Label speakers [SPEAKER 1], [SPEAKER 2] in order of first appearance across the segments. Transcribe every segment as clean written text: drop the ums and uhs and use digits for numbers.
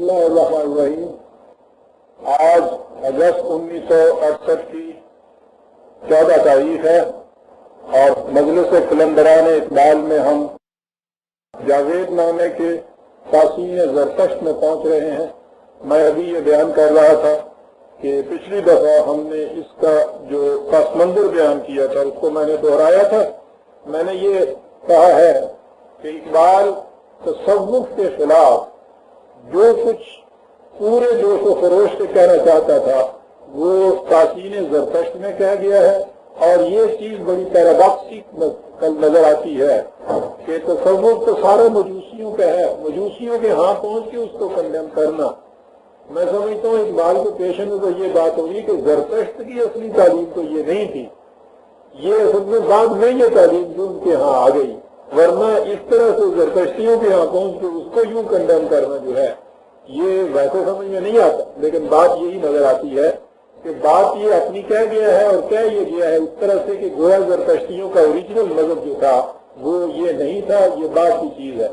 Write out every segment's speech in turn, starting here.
[SPEAKER 1] اللہ الرحمن الرحیم۔ آج اگست 1968 کی 14 تاریخ ہے اور مجلس قلندران اقبال میں ہم جاوید نامے کے تاسین زرتشت میں پہنچ رہے ہیں۔ میں ابھی یہ بیان کر رہا تھا کہ پچھلی دفعہ ہم نے اس کا جو پس منظر بیان کیا تھا اس کو میں نے دہرایا تھا۔ میں نے یہ کہا ہے کہ اقبال تصوف کے خلاف جو کچھ پورے جوش و خروش سے کہنا چاہتا تھا وہ تاسین زرتشت میں کہہ گیا ہے، اور یہ چیز بڑی پیراڈاکسی نظر آتی ہے کہ تصوف تو سارے مجوسیوں کا ہے، مجوسیوں کے ہاں پہنچ کے اس کو کنڈیم کرنا۔ میں سمجھتا ہوں اقبال کے پیش نظر یہ بات ہوگی کہ زرتشت کی اصلی تعلیم تو یہ نہیں تھی، یہ اصل میں بعد میں یہ تعلیم جو ان کے ہاں آ گئی، ورنہ اس طرح سے زرتشتیوں کے ہاں پہنچ کے اس کو یوں کنڈیم کرنا جو ہے یہ ویسے سمجھ میں نہیں آتا، لیکن بات یہی نظر آتی ہے کہ بات یہ اپنی کہہ گیا ہے اور کہہ یہ گیا ہے اس طرح سے کہ گویا زرتشتیوں کا اوریجنل مذہب جو تھا وہ یہ نہیں تھا، یہ بات کی چیز ہے۔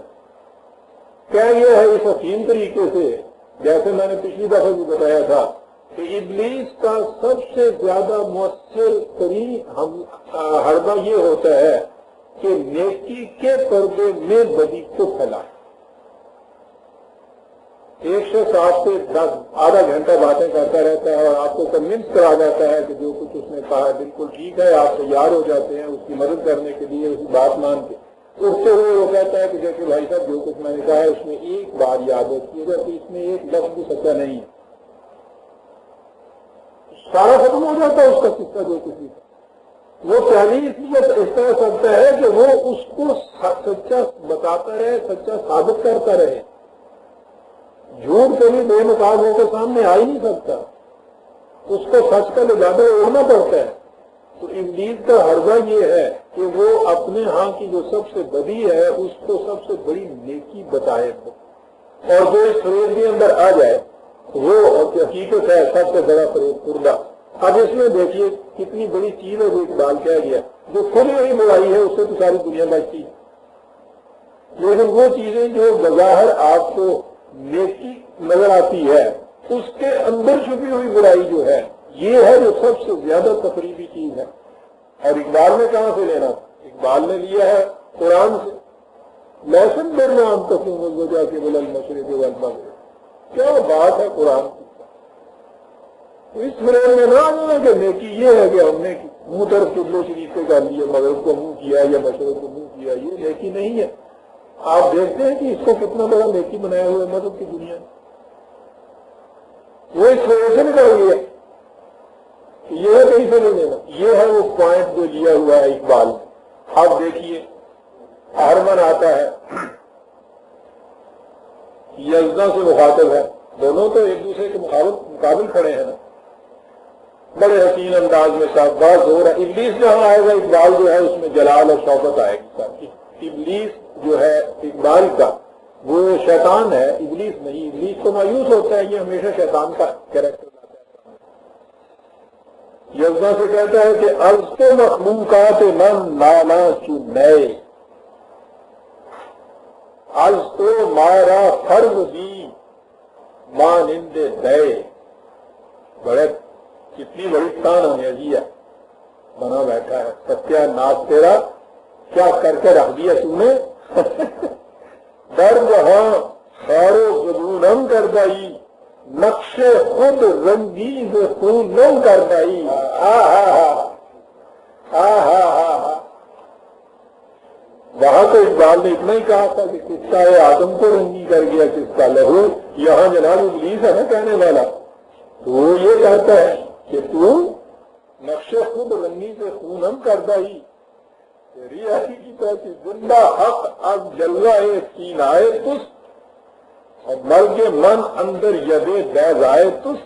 [SPEAKER 1] کہہ گیا ہے اس حکیم طریقے سے، جیسے میں نے پچھلی دفعہ بھی بتایا تھا کہ ابلیس کا سب سے زیادہ مؤثر ترین حربہ یہ ہوتا ہے کہ نیکی کے پردے میں بدی کو پھیلائے۔ ایک شخص آپ سے آدھا گھنٹہ باتیں کرتا رہتا ہے اور آپ کو کنونس کرا جاتا ہے کہ جو کچھ اس نے کہا بالکل ٹھیک ہے، آپ تیار ہو جاتے ہیں اس کی مدد کرنے کے لیے، اس کی بات مان کے اٹھتے ہوئے وہ کہتا ہے کہ دیکھیں بھائی صاحب جو کچھ میں نے کہا ہے اس میں ایک بار یاد رکھیے گا کہ اس میں ایک لفظ بھی سچا نہیں ہے، سارا ختم ہو جاتا ہے اس کا قصہ جو کچھ بھی تھا۔ وہ پہلی اس لیے اس طرح سکتا ہے کہ وہ اس کو سچا بتاتا رہے، سچا ثابت کرتا رہے۔ جھوٹ کبھی بے نقاب ہو کے سامنے آ ہی نہیں سکتا، اس کو سچ کا لبادہ اوڑھنا پڑتا ہے۔ تو ابلیس کا حربہ یہ ہے کہ وہ اپنے ہاں کی جو سب سے بدی ہے اس کو سب سے بڑی نیکی بتائے، اور جو اس فریب کے اندر آ جائے وہ حقیقت ہے سب سے بڑا فریب کردہ۔ اب اس میں دیکھیے کتنی بڑی چیز ہے جو اقبال کہہ گیا، جو کھلی ہوئی برائی ہے اس سے تو ساری دنیا بچتی ہے، لیکن وہ چیزیں جو بظاہر آپ کو نیکی نظر آتی ہے اس کے اندر چھپی ہوئی برائی جو ہے یہ ہے جو سب سے زیادہ تقریبی چیز ہے۔ اور اقبال نے کہاں سے لینا؟ اقبال نے لیا ہے قرآن سے۔ لیسن برنام تقسیم الوجہ کے بل المشرق والمغرب، کیا بات ہے قرآن کی۔ تو اس فریم میں نہ آنا کہ نیکی یہ ہے کہ ہم نے منہ طرف قبلے شریف سے کر لیا، مغرب کو منہ کیا یا مشرق کو منہ کیا، یہ نیکی نہیں ہے۔ آپ دیکھتے ہیں کہ اس کو کتنا بڑا نیکی بنایا ہوا ہے مذہب کی دنیا میں۔ وہ اس وجہ سے نکل گیا، یہ ہے کہیں سے نہیں لینا، یہ ہے وہ پوائنٹ جو لیا ہوا ہے اقبال نے۔ آپ دیکھیے ہرمن آتا ہے، یزداں سے مخاطب ہے، دونوں تو ایک دوسرے کے مقابل کھڑے ہیں نا، بڑے حسین انداز میں صاحب بات ہو رہا ہے۔ ابلیس جہاں آئے گا اقبال جو ہے اس میں جلال اور شوقت آئے گی صاحب۔ ابلیس جو ہے اقبال کا وہ شیطان ہے، ابلیس نہیں۔ ابلیس تو مایوس ہوتا ہے، یہ ہمیشہ شیطان کا کیریکٹر لاتا ہے۔ یزداں سے کہتا ہے کہ از تو مخلوقات من نانا چنئے، از تو مارا فرض دی مانند دے۔ بڑے کتنی بڑی تان انگریزی ہے بنا بیٹھا ہے، ستیہ ناس تیرا کیا کر کے رکھ دیا تم نے۔ درد ہاں خیر و زبونم کر دائی، نقش خود رنگیز خونم کر دائی۔ وہاں تو اقبال نے اتنا ہی کہا تھا کہ قصہ آدم کو رنگی کر گیا کس کا لہو، یہاں جناب ابلیس ہے نا کہنے والا، تو وہ یہ کہتا ہے کہ تو نقش خود رنگی سے خونم کر دائی، تیری حقیقی کہتی زندہ حق اب جلوائے سینائے تس، اور مرگ من اندر یدے بیض آئے تس۔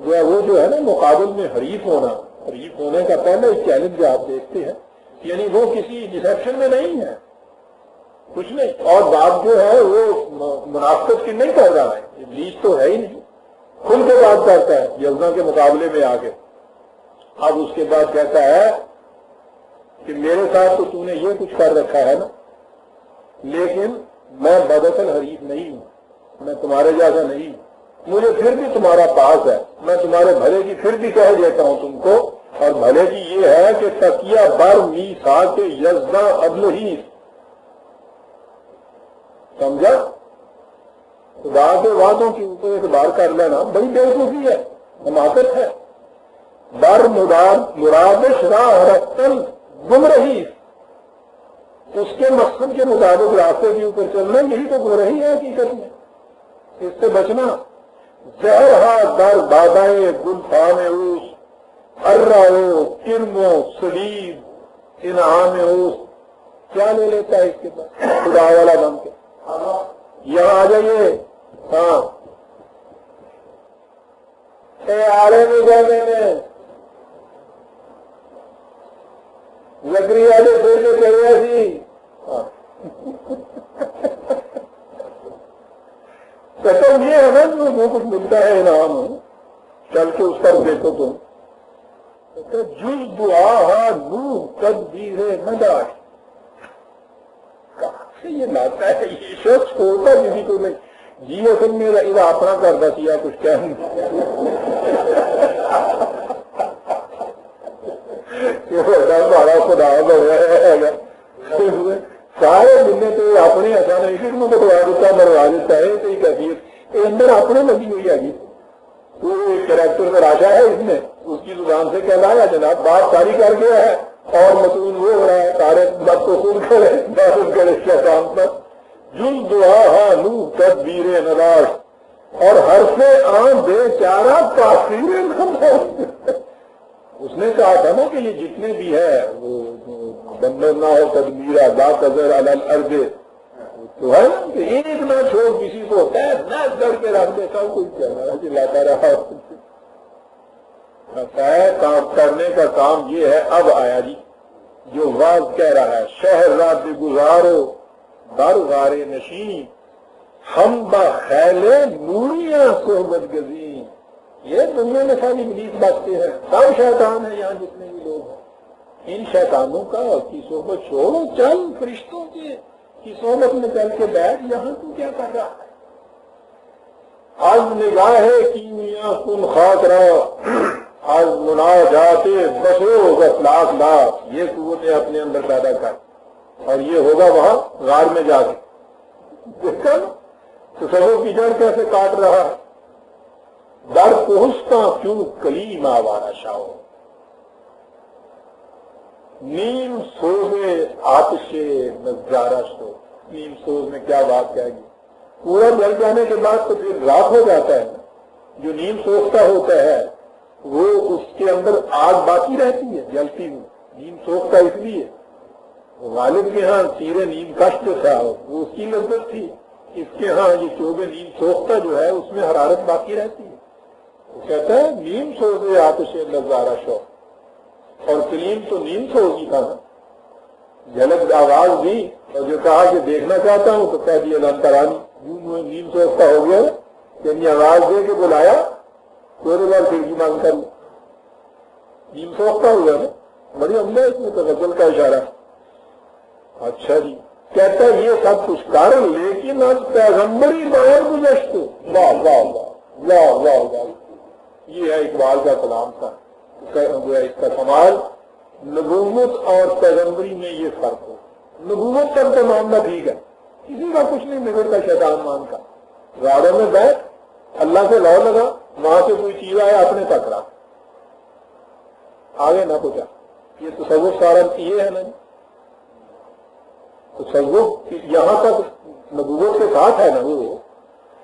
[SPEAKER 1] وہ جو ہے نا مقابل میں حریف ہونے کا پہلے چیلنج آپ دیکھتے ہیں، یعنی وہ کسی ڈسیپشن میں نہیں ہے، کچھ نہیں، اور بات جو ہے وہ منافقت کی نہیں کر رہا ہے، ابلیس تو ہے ہی نہیں، کھل کے بات کرتا ہے یزداں کے مقابلے میں آ کے۔ اب اس کے بعد کہتا ہے کہ میرے ساتھ تو نے یہ کچھ کر رکھا ہے نا، لیکن میں بداصل حریف نہیں ہوں، میں تمہارے جیسا نہیں، مجھے پھر بھی تمہارا پاس ہے، میں تمہارے بھلے کی پھر بھی کہہ دیتا ہوں تم کو، اور بھلے کی یہ ہے کہ تکیہ بر میثاق یزداں عدل ہی، سمجھا؟ خدا کے وعدوں کے اوپر اعتبار کر لینا بڑی بیوقوفی ہے، حماقت ہے۔ بر مرادش راہ رفتن گمرہی، اس کے مقصد کے مطابق راستے کے اوپر چلنا یہی تو گمراہی ہے حقیقت میں، اس سے بچنا۔ زہرہا در بادائے گلفام اوس، ارو کرمو سلید انعام اوس، کیا لے لیتا ہے اس کے پاس خدا والا بن کے؟ یہاں آ جائیے۔ ہاں اے عالم میں زکریا نے پھر کے کہہ سی قسم یہ ہے نا جو کچھ ملتا ہے انعام، چل کے اس پر دیکھو تم، جز دعا نو تدبیر نداش، کہاں سے یہ لاتا ہے یہ شخص چھوڑتا کسی کو نہیں جی، اصل میرا ادھر اپنا کرتا سیا کچھ کہنے بڑا خدا بڑا سارے دن تو اپنے اچانک کسی کو بٹوا دیتا مروا دیتا ہے، تو یہ کیفیت یہ اندر اپنے لگی ہوئی ہے جی، تو ایک کریکٹر کا راشا ہے اس میں، اس کی زبان سے کہلایا جناب بات ساری کر گیا ہے اور مصنون وہ ہو رہا ہے، سارے بات کو خود کرے بات کرے اس کے کام پر۔ جز دعا نو تدبیر نداش، اور ہر سے عام بے چارہ تاثیر نداش۔ اس نے کہا تھا نا کہ یہ جتنے بھی ہے وہ بندر نہ ہو تدبیرہ لا تذر علی الارض، تو ہے نا کہ ایک نہ چھوڑ کسی کو میں کر کے رکھ دیتا ہوں، کوئی کہنا چلاتا رہا کام کرنے کا کام یہ ہے۔ اب آیا جی جو واضح کہہ رہا ہے، شہر رات گزارو در غارے نشین، ہم بخیل نوریاں صحبت گزین۔ یہ دنیا میں ساری ابلیس باتیں ہیں، سب شیطان ہیں یہاں جتنے بھی لوگ ہیں، ان شیطانوں کا کی صحبت چھوڑو، چل فرشتوں کی صحبت میں چل کے بیٹھ، یہاں تو کیا کر رہا ہے؟ از نگاہ کیمیا کن خاطرہ، از مناجات بسو بس لاکھ لاکھ، یہ قوتیں اپنے اندر پیدا کر، اور یہ ہوگا وہاں غار میں جا کے۔ دیکھا تصور کی جڑ کیسے کاٹ رہا ہے۔ در پہنچتا کیوں کلیم آوارہ شاہو، نیم سوزے آتش نظارہ شو، نیم سوز میں کیا بات کہے گی؟ پورا جل جانے کے بعد تو پھر رات ہو جاتا ہے، جو نیم سوزتا ہوتا ہے وہ اس کے اندر آگ باقی رہتی ہے جلتی ہوئی، نیم سوزتا اس لیے غالب کے ہاں تیرے نیم کش جو تھا وہ اس کی لذت تھی، اس کے ہاں یہ چوبے نیم سوزتا جو ہے اس میں حرارت باقی رہتی ہے۔ وہ کہتا ہے نیم سوزے آتش نظارہ شو، اور کلیم تو نیم سوز ہی تھا نا، جھلک آواز دی اور جو کہا کہ دیکھنا چاہتا ہوں تو کہہ دیا لانترانی، یوں نیم سوزتا ہو گیا کہ آواز دے کے بلایا تو بار کھڑکی مانگ کر نیم سوزتا ہوا نا، بڑی عمدہ اس میں تغزل کا اشارہ۔ اچھا جی کہتا ہے یہ سب کچھ کر لیکن اب پیغمبری باہر گزشت، واہ واہ واہ واہ واہ واہ، یہ ہے اقبال کا کلام تھا، اس کا کمال۔ نبوت اور پیغمبری میں یہ فرق ہو، نبوت پر تو معاملہ ٹھیک ہے، کسی کا کچھ نہیں بگڑتا شیطان مان کا، غاروں میں بیٹھ اللہ سے لو لگا، وہاں سے کوئی چیز آیا اپنے تک رکھ، آگے نہ پوچھا، یہ تصوف سارا یہ ہے نا، تصوف یہاں تک نبوت کے ساتھ ہے نا، وہ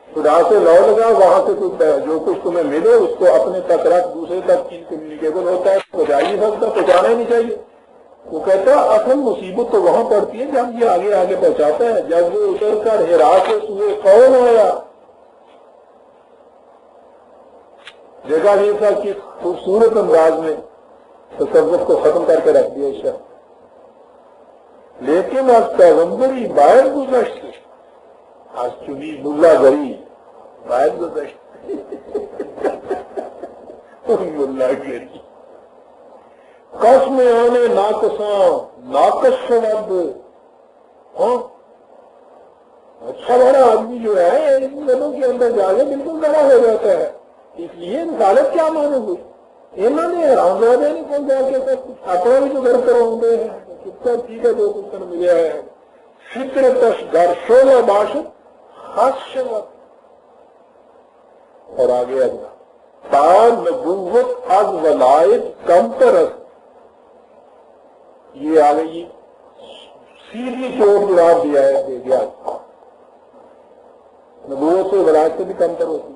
[SPEAKER 1] خدا سے لو لگا، وہاں سے جو کچھ تمہیں ملے اس کو اپنے تک رکھ، دوسرے تک انکمیونیکیبل ہوتا ہے، پہنچا ہی نہیں سکتا، پہنچانا ہی نہیں چاہیے۔ وہ کہتا ہے اصل مصیبت تو وہاں پڑتی ہے جب یہ آگے آگے پہنچاتا ہے، جب وہ اتر کر ہرا سے سوئے قوم آیا، دیکھا یہ تھا کہ خوبصورت انداز میں تصوف کو ختم کر کے رکھ دیا اس شخص، لیکن اب پیغمبری باہر گزشت، آج چنی ملا گری باہر گزشت ملا گری، کس میں آنے ناقصاں ناقص شد، ہاں اچھا بڑا آدمی جو ہے ان دنوں کے اندر جا کے بالکل بڑا ہو جاتا ہے. اس لیے رسالت کیا مانو ہوئی؟ انہوں نے حرام زادے نہیں کون جا کے اپنا بھی تو گھر کرواؤں ہیں کتنا ٹھیک ہے جو کچھ ملیا ہے. فطرتش گھر شولہ باشد خاص شرط. اور آگے اگلا تا نبوت از ولایت کم ترس. یہ آ گئی سیدھی چوٹ جواب دیا ہے دے گیا. نبوت سے ولایت سے بھی کم تر ہوتی.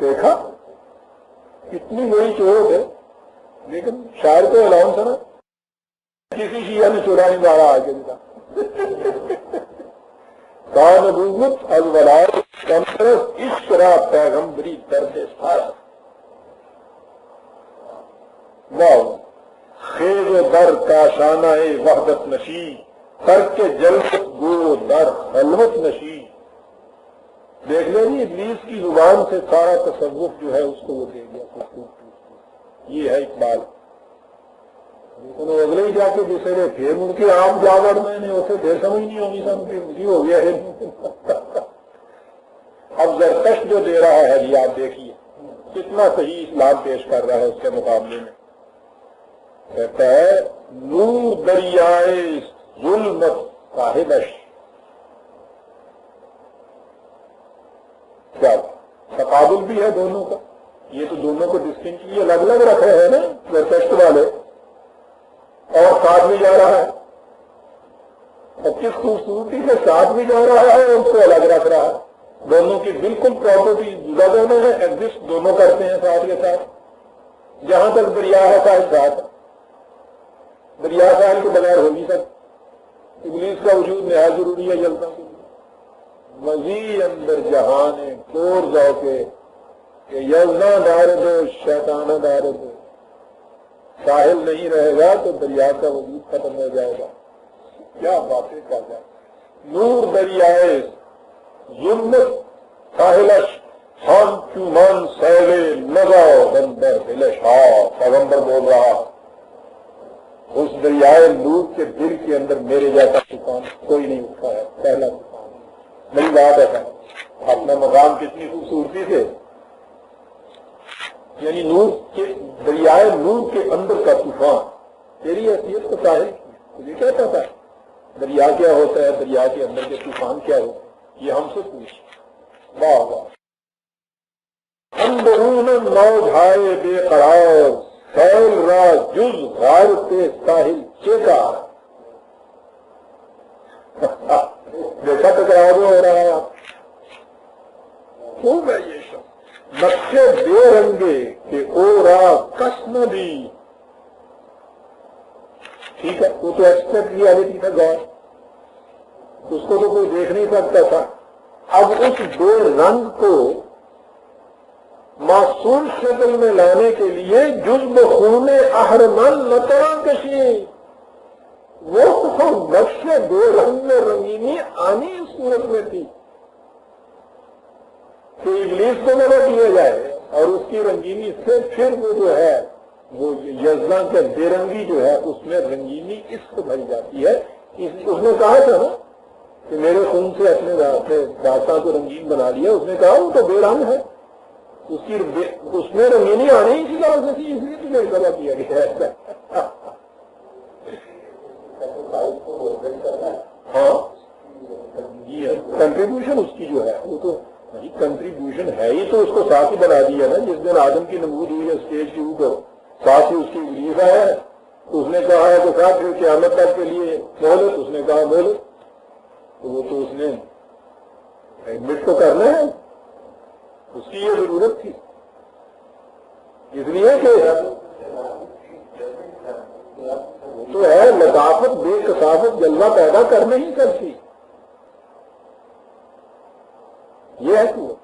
[SPEAKER 1] دیکھا کتنی بڑی چوٹ ہے. لیکن شاعر کو الاؤنس ہے نا کسی شیعہ نے چورا نہیں مارا آگے کا. نبوت از ولایت کم ترس اس طرح پیغمبری درد سارا. واہ خیز در کا شانہ وحدت نشی کر کے جلوت گو در خلوت نشی. دیکھ لیں جی ابلیس کی زبان سے سارا تصوف جو ہے اس کو وہ دے گیا. یہ ہے اقبال. اگلے ہی جا کے دوسرے پھر ان کی عام جاگر میں نے اسے دیر سمجھ نہیں ہوگی سب کی ہو گیا ہے. اب زرکش جو دے رہا ہے جی آپ دیکھیے کتنا صحیح اسلام پیش کر رہا ہے اس کے مقابلے میں. کہتا ہے نور دریائے ظلمت صاحبش. کیا تقابل بھی ہے دونوں کا. یہ تو دونوں کو ڈسٹنکٹلی الگ الگ رکھے ہیں نا زرکشت والے. اور ساتھ بھی جا رہا ہے اور کس خوبصورتی سے ساتھ بھی جا رہا ہے اس کو الگ رکھ رہا ہے. دونوں کی بالکل پراپرٹی جدا دونوں ہے. ایگزسٹ دونوں کرتے ہیں ساتھ کے ساتھ. جہاں تک دریا ہے ساتھ ساتھ دریا ساحل کے بغیر ہو نہیں سکتا. ابلیس کا وجود نہایت ضروری ہے جلتا کے لیے. مزید اندر جہان کور جاؤ کے یزنا دار دو شیطانہ دار دو. ساحل نہیں رہے گا تو دریا کا وجود ختم ہو جائے گا. کیا باتیں کر جائے. نور دریائے ظلمت ساحلش ہم چومان سیلے لگاؤ بندر دلش. پیغمبر بول رہا اس دریائے نور کے دل کے اندر میرے جیسا طوفان کوئی نہیں اٹھا ہے. پہلا طوفان میری بات ہے. اپنا مقام کتنی خوبصورتی سے یعنی نور کے دریائے نور کے اندر کا طوفان. تیری حیثیت کو ساحل تجھے کیا پتا ہے دریا کیا ہوتا ہے, دریا کے اندر کے طوفان کیا ہوتا ہے؟ یہ ہم سے پوچھ. واہ واہ. اندرون نوجھائے بے قرار سیل را جز غارت ساحل چیکا. دیکھا ٹکراؤ ہو رہا ہے. خوب ہے یہ شب نقشے بے رنگے کہ او را کس نہ دی. ٹھیک ہے وہ تو ایکسپیکٹ ریالٹی تھا گاؤں, اس کو تو کوئی دیکھ نہیں سکتا تھا. اب اس بے رنگ کو معصوم شکل میں لانے کے لیے جزب خون اہرمن نترا کشی. وہ تو نقش بے رنگ میں رنگینی آنی اس صورت میں تھی کہ ابلیس کو نہ کیا جائے اور اس کی رنگینی سے پھر وہ جو ہے وہ یزنا کے بے رنگی جو ہے اس میں رنگینی اس کو بھری جاتی ہے. اس نے کہا تھا نا کہ میرے خون سے اپنے داستان کو رنگین بنا لیا. اس نے کہا وہ تو بے رنگ ہے, اس میں رنگینی آنی اسی کا وجہ سے اس لیے تو میری طرح کیا گیا ہے. ہاں جی کنٹریبیوشن اس کی جو ہے وہ تو کنٹریبیوشن ہے ہی, تو اس کو ساتھ ہی بنا دیا نا. جس دن آدم کی نمود ہوئی ہے اسٹیج کے اوپر ساتھ ہی اس کی ریلیف آیا ہے. اس نے کہا ہے تو ساتھ پھر قیامت تک کے لیے مہلت. اس نے کہا مہلت, تو وہ تو اس نے ایڈمٹ تو کرنا ہے, اس کی یہ ضرورت تھی. اس لیے کہ وہ تو ہے لطافت بے کثافت جلوہ پیدا کر نہیں سکتی. یہ ہے تو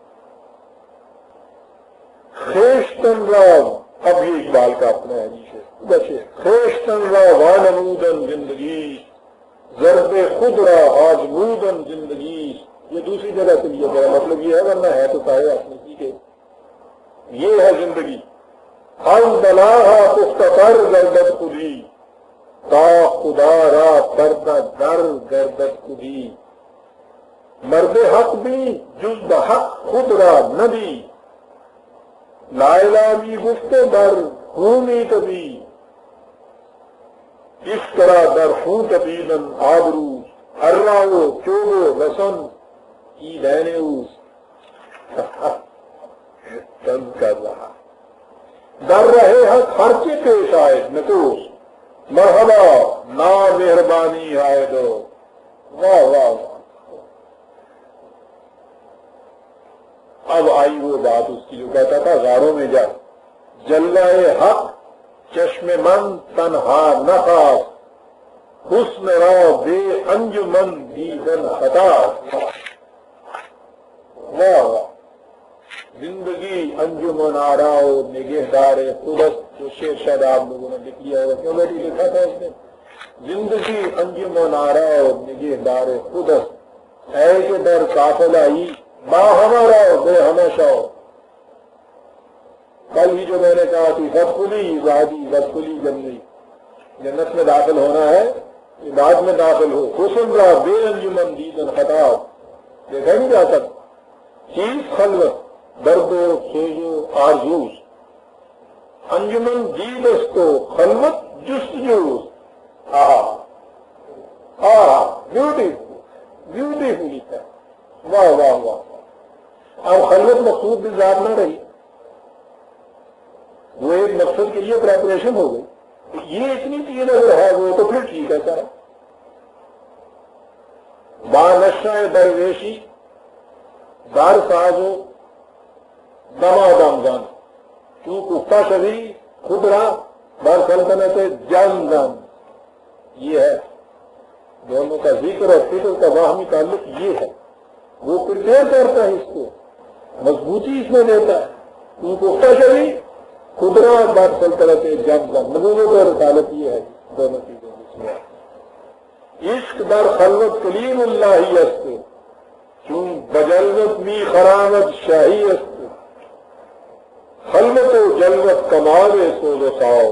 [SPEAKER 1] خیشتن راو. اب یہ اقبال کا اپنا ہے جی بچے. خیشتن را وانمودن زندگی ضرب خود را آزمودن زندگی. یہ دوسری جگہ سے لیا گیا, مطلب یہ ہے ورنہ ہے تو کہے اپنی کے یہ ہے زندگی. بلاہا پختر گردت خودی تا خدا را پردہ در گردد کبھی، مرد حق بھی جز بحق خود را نبی، لا الہ بھی گفت در خونی کبھی، اس طرح در خون کبیدن آبرو، ارراو چوبو رسن کی لینے اوس تن کر رہا در رہے حق خرچے پیش آئے نتوس، مرحبا نا مہربانی آئے دو، واہ واہ واہ۔ اب آئی وہ بات اس کی جو کہتا تھا غاروں میں جا، جلوہ حق چشم من تنہا نہ خاص، حسن را بے انجمن دیدن خطا، واہ واہ۔ زندگی انجمن آراؤ نگہدار خودست، جو شعر شاید آپ لوگوں نے لکھ لیا ہوگا، کیوں بیٹی لکھا تھا اس نے؟ زندگی انجمن آراؤ نگہدار خودست، اے کہ در قافلہ ہی با ہمارا بے ہمیشہ۔ کل ہی جو میں نے کہا تھی بدخلی وادی بدخلی جنت، جنت میں داخل ہونا ہے، بعد میں داخل ہو، حسن را بے انجمن دیدن خطا، دیکھا نہیں جا سکتا چیز خلوت درد و سوز و آرزوز، انجمن دیدستو خلوت جستجوز، بیوٹیفل بیوٹیفل ہے، واہ واہ واہ۔ اب خلوت مقصود بھی ذات نہ رہی، وہ ایک مقصد کے لیے پریپریشن ہو گئی، یہ اتنی چیز اگر ہے وہ تو پھر ٹھیک ہے سر۔ بانشہ درویشی دار سازو دمادم زن، کیوں کفتہ شبی خدرا بر سلطنت جن زن، یہ ہے دونوں کا ذکر اور فکر کا باہمی تعلق یہ ہے، وہ پریپیئر کرتا ہے اس کو، مضبوطی اس میں دیتا ہے، کیوں کفتہ شبی خدرا بر سلطنت جن زن، نبوت اور رسالت یہ ہے دونوں چیزیں جس میں۔ عشق در خلوت کلیم اللہ است، چون بجلوت می خرامت شاہی است، خلوت و جلوت کمال سوز و ساز،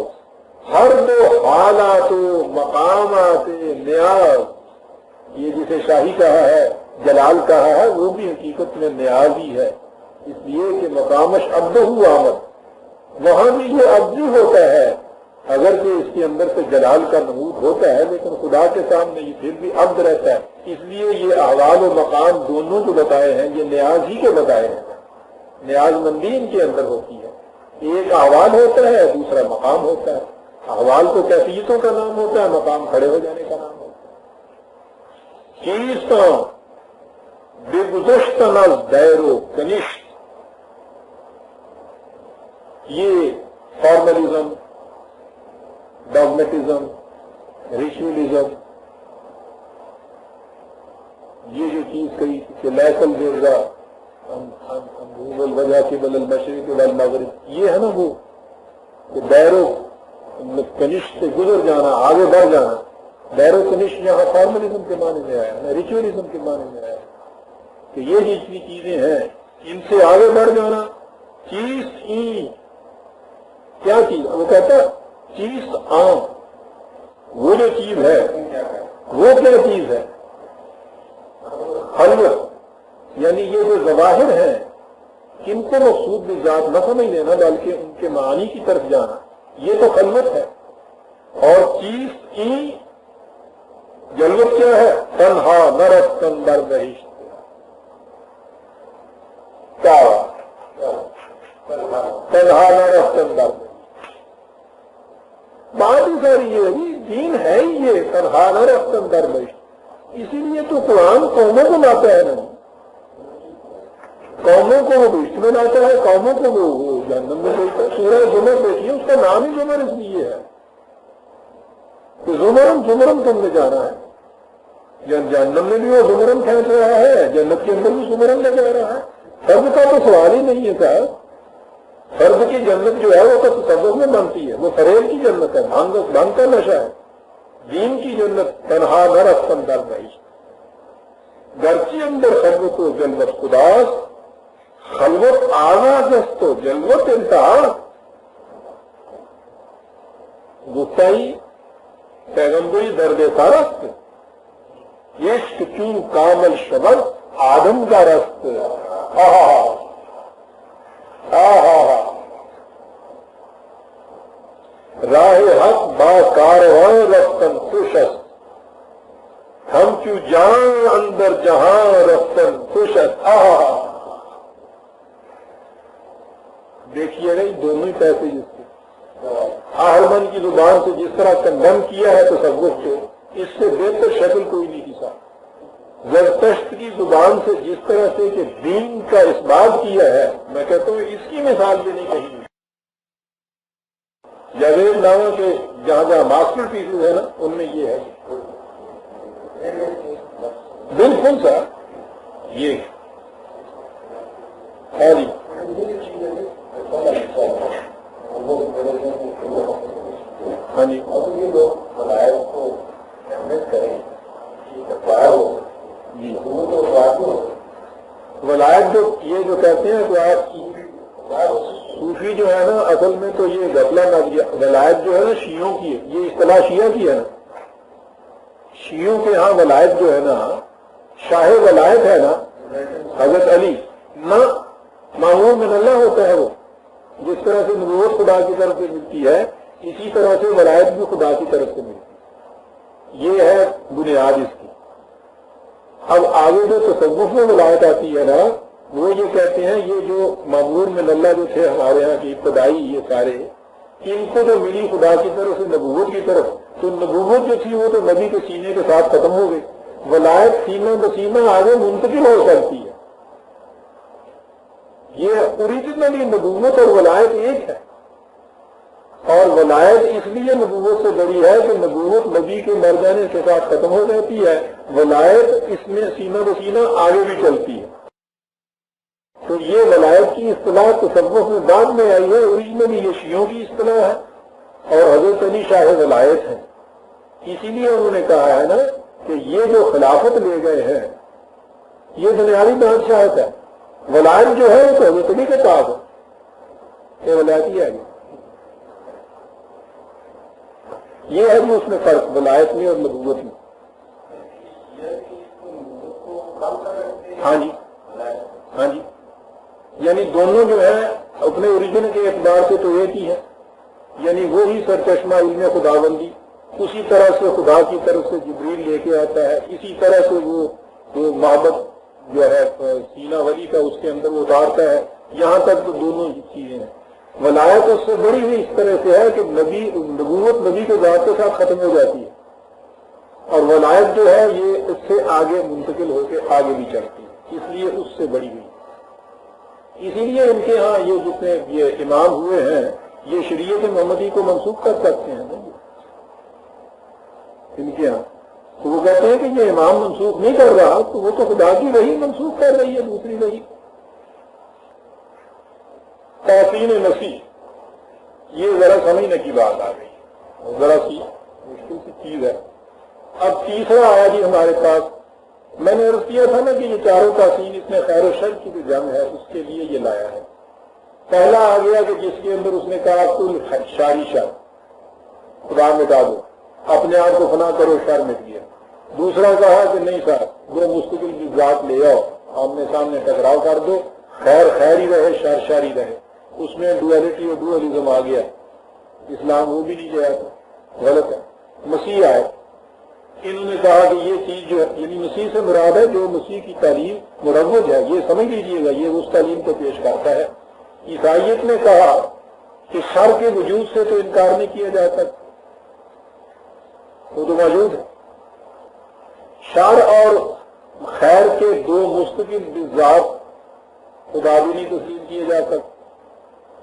[SPEAKER 1] ہر دو حالات و مقامات نیاز، یہ جسے شاہی کہا ہے جلال کہا ہے وہ بھی حقیقت میں نیاز ہی ہے، اس لیے کہ مقامش عبدہ آمد، وہاں بھی یہ عبدی ہوتا ہے، اگرچہ اس کے اندر سے جلال کا نمود ہوتا ہے لیکن خدا کے سامنے یہ پھر بھی عبد رہتا ہے، اس لیے یہ احوال و مقام دونوں جو بتائے ہیں یہ نیاز ہی کے بتائے ہیں، نیاز مندی ان کے اندر ہوتی ہے، ایک احوال ہوتا ہے دوسرا مقام ہوتا ہے، احوال تو کیفیتوں کا نام ہوتا ہے، مقام کھڑے ہو جانے کا نام ہوتا ہے۔ چیزاں بے گزشتہ نز دیر و کنشت، یہ فارملزم، ڈاگمیٹزم، ریچولزم، یہ جو چیز کہی کہ لیسل برزا الوجہ کے بل المشرق والمغرب، یہ ہے نا وہ کہ دیر و کنشت سے گزر جانا، آگے بڑھ جانا، دیر و کنشت یہاں فارملزم کے معنی میں آیا، ریچولزم کے معنی میں آیا کہ یہ جتنی چیزیں ہیں ان سے آگے بڑھ جانا۔ چیز کیا چیز؟ وہ کہتا چیز عام، وہ جو چیز ہے وہ کیا چیز ہے؟ خلوت، یعنی یہ جو ظواہر ہیں ان کو مقصود بھی ذات نہ سمجھ لینا بلکہ ان کے معانی کی طرف جانا، یہ تو خلوت ہے۔ اور چیز کی جلوت کیا ہے؟ تنہا نہ رفتن در بہشت، کیا تنہا نہ رفتن در بہشت، بات ہی ساری یہ ہے، دین ہے ہی یہ تنہا نہ رفتن در بہشت، اسی لیے تو قرآن قوموں کو لاتا ہے نا، قوموں کو وہ بہشت میں لاتا ہے، قوموں کو وہ جہنم میں بھیجتا ہے۔ سورہ زمر دیکھیے، اس کا نام ہی زمر اس لیے ہے کہ زمرم زمرم تم نے جانا ہے، جہنم میں بھی وہ زمرم کھینچ رہا ہے، جنت کے اندر بھی زمرم لے جا رہا ہے۔ فرد کا تو سوال ہی نہیں ہے صاحب، فرد کی جنت جو ہے وہ تو تصوف میں بنتی ہے، وہ فریب کی جنت ہے، بھنگ کا نشہ ہے۔ دین کی جنت تنہا نہ رفتن در بہشت، گرچہ اندر خلوت و جلوت خداس، خلوت آغاز است و جلوت انتہا، گفتائی پیغمبری درد سارست، عشق چون کامل شبد آدم کا رست، راہ حق با کارواں رفتن خوش است، ہم چو جان اندر جہاں رفتن خوش است۔ دیکھیے نہیں دونوں ہی پیسے جس کے آہرمن کی زبان سے جس طرح کنڈم کیا ہے تصوف کو، اس سے بہتر شکل کوئی نہیں کسا۔ زرتشت کی زبان سے جس طرح سے کہ دین کا اس بات کیا ہے، میں کہتا ہوں اس کی مثال بھی نہیں کہیں۔ جاوید نامہ کے جہاں جہاں ماسٹر پیسز ہے نا، ان میں یہ ہے بالکل سر، یہ ہاں جی ہاں جی یہ لوگ ولایت کو اہمیت کریں جی، ولایت جو یہ جو کہتے ہیں کہ آپ صوفی جو ہے نا، اصل میں تو یہ غفلہ ولایت جو ہے نا شیعوں کی ہے، یہ اصطلاح شیعہ کی ہے نا۔ شیعوں کے ہاں ولایت جو ہے نا، شاہ ولایت ہے نا حضرت علی، نہ مامور من اللہ ہوتا ہے وہ، جس طرح سے نبوت خدا کی طرف سے ملتی ہے اسی طرح سے ولایت بھی خدا کی طرف سے ملتی ہے، یہ ہے بنیاد اس کی۔ اب آگے جو تصوف میں ولایت آتی ہے نا، وہ یہ کہتے ہیں یہ جو مامور من اللہ جو تھے ہمارے ہاں کی ابتدائی یہ سارے، ان کو جو ملی خدا کی طرف سے نبوت کی طرف، تو نبوت جو تھی وہ تو نبی کے سینے کے ساتھ ختم ہو گئی، ولایت سینہ بسینہ آگے منتقل ہو سکتی ہے۔ یہ اوریجنلی نبوت اور ولایت ایک ہے، اور ولایت اس لیے نبوت سے بڑی ہے کہ نبوت نبی کے مر جانے کے ساتھ ختم ہو جاتی ہے، ولایت اس میں سینہ بسینہ آگے بھی چلتی ہے۔ تو یہ ولایت کی اصطلاح تصوف میں بعد میں آئی ہے، اوریجنلی یہ شیعوں کی اصطلاح ہے، اور حضرت علی شاہ ولایت ہے۔ اسی لیے انہوں نے کہا ہے نا کہ یہ جو خلافت لے گئے ہیں یہ دنیاوی بادشاہت ہے، ولایت جو ہے وہ تو حضرت علی کے پاس ہے، یہ ولایت ہی ہے۔ یہ ہے بھی اس میں فرق ولایت میں اور نبوت میں۔ ہاں جی ہاں جی، یعنی دونوں جو ہے اپنے اوریجن کے اعتبار سے تو ایک ہی ہے، یعنی وہی سرچشمہ علم خداوندی، اسی طرح سے خدا کی طرف سے جبریل لے کے آتا ہے، اسی طرح سے وہ محبت جو ہے سینہ ولی کا اس کے اندر وہ اتارتا ہے، یہاں تک تو دونوں ہی چیزیں ہیں۔ ولایت اس سے بڑی ہوئی اس طرح سے ہے کہ نبوت نبی کے ذات کے ساتھ ختم ہو جاتی ہے، اور ولایت جو ہے یہ اس سے آگے منتقل ہو کے آگے بھی چلتی ہے، اس لیے اس سے بڑی ہوئی۔ اسی لیے ان کے ہاں یہ جتنے یہ امام ہوئے ہیں یہ شریعت محمدی کو منسوخ کر سکتے ہیں نا ان کے ہاں، تو وہ کہتے ہیں کہ یہ امام منسوخ نہیں کر رہا تو وہ تو خدا کی وحی منسوخ کر رہی ہے، دوسری وحی۔ تحسین نسی، یہ ذرا سمجھنے کی بات آ گئی، ذرا سی مشکل سی چیز ہے۔ اب تیسرا آیا جی ہمارے پاس، میں نے عرض کیا تھا نا کہ یہ چاروں تحسین اس میں خیر و شر کی جو جنگ ہے اس کے لیے یہ لایا ہے۔ پہلا آ گیا کہ جس کے اندر اس نے کہا کل شاری شر، خدا مٹا دو، اپنے آپ کو فنا کرو، شر مٹ گیا۔ دوسرا کہا کہ نہیں صاحب، دو مستقل کی ذات لے آؤ، آمنے سامنے ٹکراؤ کر دو، خیر خیر ہی رہے، شر شر ہی رہے۔ اس میں ڈویلٹی اور ڈوئلزم آ گیا، اسلام وہ بھی نہیں گیا تھا، غلط ہے۔ مسیح آئے، انہوں نے کہا کہ یہ چیز جو ہے، یعنی مسیح سے مراد ہے جو مسیح کی تعلیم مروج ہے، یہ سمجھ لیجیے گا، یہ اس تعلیم کو پیش کرتا ہے۔ عیسائیت نے کہا کہ شر کے وجود سے تو انکار نہیں کیا جا سکتا، وہ تو موجود ہے۔ شر اور خیر کے دو مستقل ذات خدا بھی نہیں تسلیم کیے جا سکتے،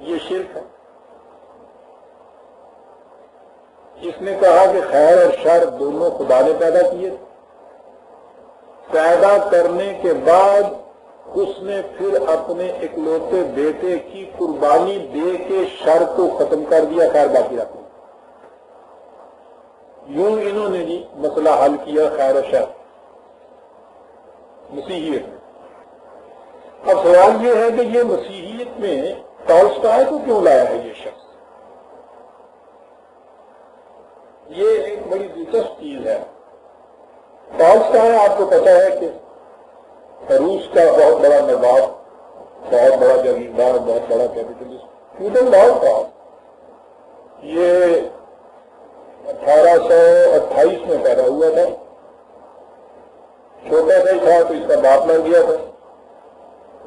[SPEAKER 1] یہ شرک ہے۔ اس نے کہا کہ خیر اور شر دونوں خدا نے پیدا کیے، پیدا کرنے کے بعد اس نے پھر اپنے اکلوتے بیٹے کی قربانی دے کے شر کو ختم کر دیا، خیر باقی رکھ دیا۔ یوں انہوں نے جی مسئلہ حل کیا خیر و شر مسیحیت میں۔ اب سوال یہ ہے کہ یہ مسیحیت میں ٹالسٹائے کو کیوں لایا ہے یہ شخص؟ یہ ایک بڑی دلچسپ چیز ہے. ٹالسٹائے آپ کو پتا ہے کہ روس کا بہت بڑا نواب، بہت بڑا جاگیردار، بہت بڑا کیپیٹلسٹ فیوڈل لاؤ تھا. یہ 1828 میں پیدا ہوا تھا. چھوٹا سا ہی تھا تو اس کا باپ مر گیا تھا.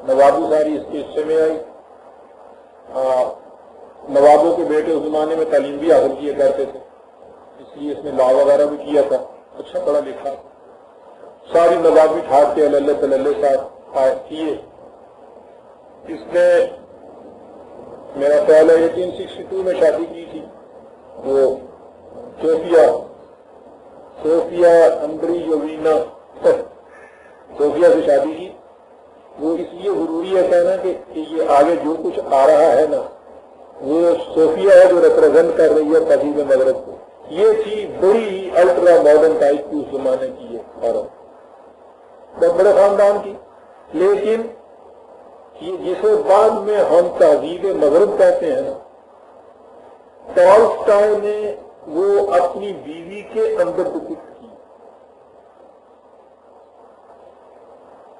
[SPEAKER 1] نوابی ساری اس کے حصے میں آئی. نوابوں کے بیٹے اس زمانے میں تعلیم بھی حاصل کیا کرتے تھے، اس لیے اس نے لا وغیرہ بھی کیا تھا. اچھا پڑھا لکھا. ساری نوابی ٹھاٹ کے اللہ تلّہ صاحب کیے. اس نے میرا خیال ہے 1862 میں شادی کی تھی. وہ صوفیہ اندریوینا صوفیہ سے شادی کی. وہ اس لیے ضروری ہے کہنا کہ یہ آگے جو کچھ آ رہا ہے نا وہ صوفیہ ہے جو ریپرزینٹ کر رہی ہے تہذیب مغرب کو. یہ تھی بڑی الٹرا ماڈرن ٹائپ کی اس زمانے کی یہ عورت، بہت بڑے خاندان کی. لیکن یہ جسے بعد میں ہم تہذیب مغرب کہتے ہیں نا، ٹالسٹائے نے وہ اپنی بیوی کے اندر ڈپکٹ کی.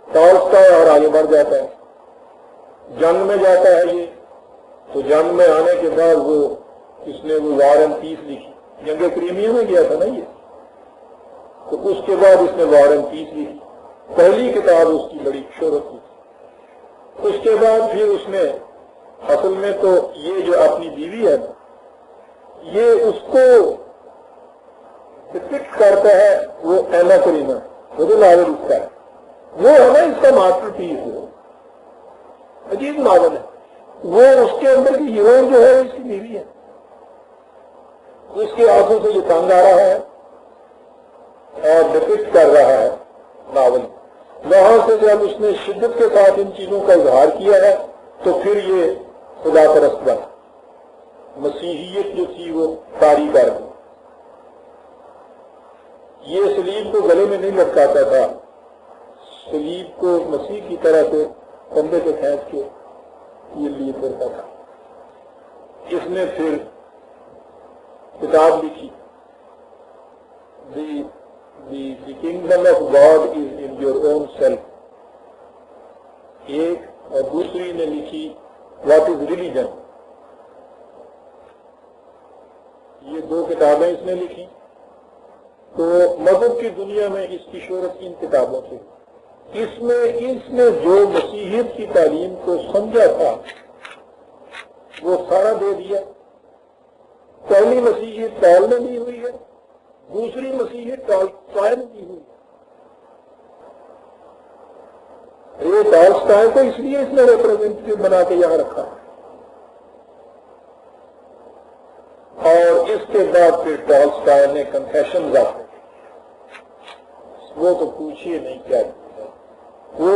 [SPEAKER 1] ٹالسٹائے اور آگے بڑھ جاتا ہے، جنگ میں جاتا ہے. یہ تو جنگ میں آنے کے بعد اس نے وہ وار اینڈ پیس لکھی. جنگ کریمیا میں گیا تھا نا یہ، تو اس کے بعد اس نے وار اینڈ پیس لکھی. پہلی کتاب اس کی بڑی شہرت کی. اس کے بعد پھر اس نے اصل میں تو یہ جو اپنی بیوی ہے یہ اس کو ڈپکٹ کرتا ہے. وہ اینا کرینا وہ جو ناول اس کا ہے، وہ ہے نا اس کا ماسٹر پیس ہے. عجیب ناول ہے. وہ اس کے اندر کی ہیروئن جو ہے اس کی بیوی ہے. اس کے آنکھوں سے یہ تنگ آ رہا ہے اور ڈپکٹ کر رہا ہے ناول. وہاں سے جب اس نے شدت کے ساتھ ان چیزوں کا اظہار کیا ہے تو پھر یہ خدا پرست بنا. مسیحیت جو تھی وہ طاری کر دی. یہ سلیب کو گلے میں نہیں لٹکاتا تھا، سلیب کو مسیح کی طرح سے کندھے پہ کھینچ کے یہ لیے کرتا تھا. اس نے پھر کتاب لکھی The kingdom of God is in your own self. ایک اور دوسری نے لکھی What is religion. یہ دو کتابیں اس نے لکھی. تو مذہب کی دنیا میں اس کی شہرت ان کتابوں سے. اس نے جو مسیحیت کی تعلیم کو سمجھا تھا وہ سارا دے دیا. پہلی مسیحیت ٹال نے دی ہوئی ہے، دوسری مسیحیت ٹالسٹائے نے دی ہوئی ہے. یہ ٹالسٹائے کو اس لیے اس نے ریپرزینٹیو بنا کے یہاں رکھا ہے. اور اس کے بعد پھر ٹالسٹائے نے کنفیشن ذات وہ تو پوچھئے نہیں کیا. وہ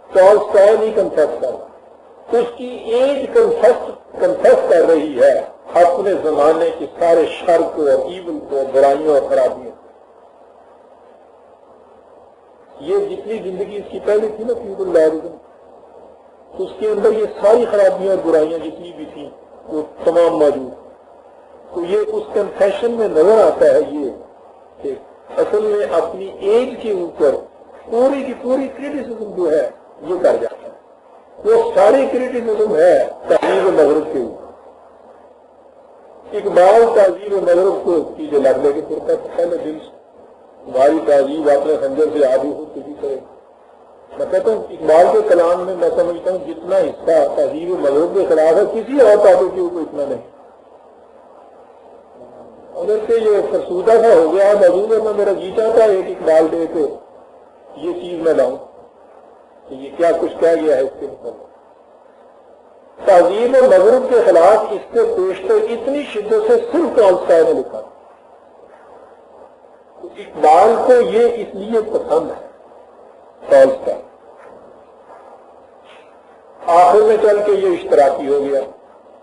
[SPEAKER 1] ٹالسٹائے نہیں کنفیس کر رہا، اس کی ایج کنفیس کر رہی ہے اپنے زمانے کے سارے شر کو اور ایول کو، برائیوں اور خرابیوں. یہ جتنی زندگی اس کی پہلے تھی نا فیوڈل لاؤزم، اس کے اندر یہ ساری خرابیاں اور برائیاں جتنی بھی تھیں وہ تمام موجود. تو یہ اس کنفیشن میں نظر آتا ہے یہ کہ اصل میں اپنی ایج کے اوپر پوری کی پوری کریٹیسزم جو ہے یہ کر جاتا ہے. وہ ساری کریٹیسزم ہے تہذیب مغرب کے اوپر. اقبال تہذیب مغرب کو چیزیں لگ لے کے پھرتا تھا پہلے دن سے. تمہاری تہذیب اپنے خنجر سے آدھی ہو کسی طرح. میں کہتا ہوں اقبال کے کلام میں میں سمجھتا ہوں جتنا حصہ تہذیب مغرب کے خلاف ہے کسی اور ٹاپک کے اوپر اتنا نہیں. اگر سے یہ فرسودہ سا ہو گیا موجود ہے. میں میرا جی چاہتا ہے ایک اقبال دے کے یہ چیز میں لاؤں کہ یہ کیا کچھ کہہ گیا ہے اس کے مطلب. تہذیب مغرب کے خلاف اس سے پیشتر اتنی شدت سے صرف ٹالسٹائے نے لکھا. تو اقبال کو یہ اس لیے پسند ہے ٹالسٹائے. آخر میں چل کے یہ اشتراکی ہو گیا.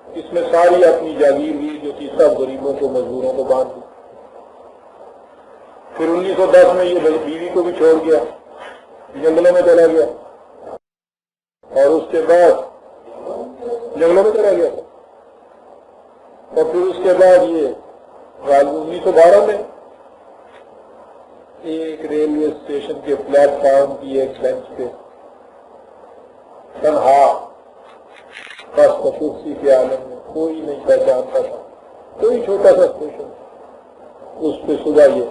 [SPEAKER 1] اس میں ساری اپنی جاگیر ہوئی جو تھی سب غریبوں کو مزدوروں کو باندھ دی. پھر 1910 میں یہ بیوی کو بھی چھوڑ گیا، جنگلوں میں چلا گیا. اور اس کے بعد جنگلوں میں چلا گیا. اور پھر اس کے بعد یہ 1912 میں ایک ریلوے اسٹیشن کے پلیٹ فارم کی ایک بینچ پہ تنہا بس کرسی کے عالم میں کوئی نہیں پہچانتا تھا، کوئی چھوٹا سا اسٹیشن، اس پہ صبح یہ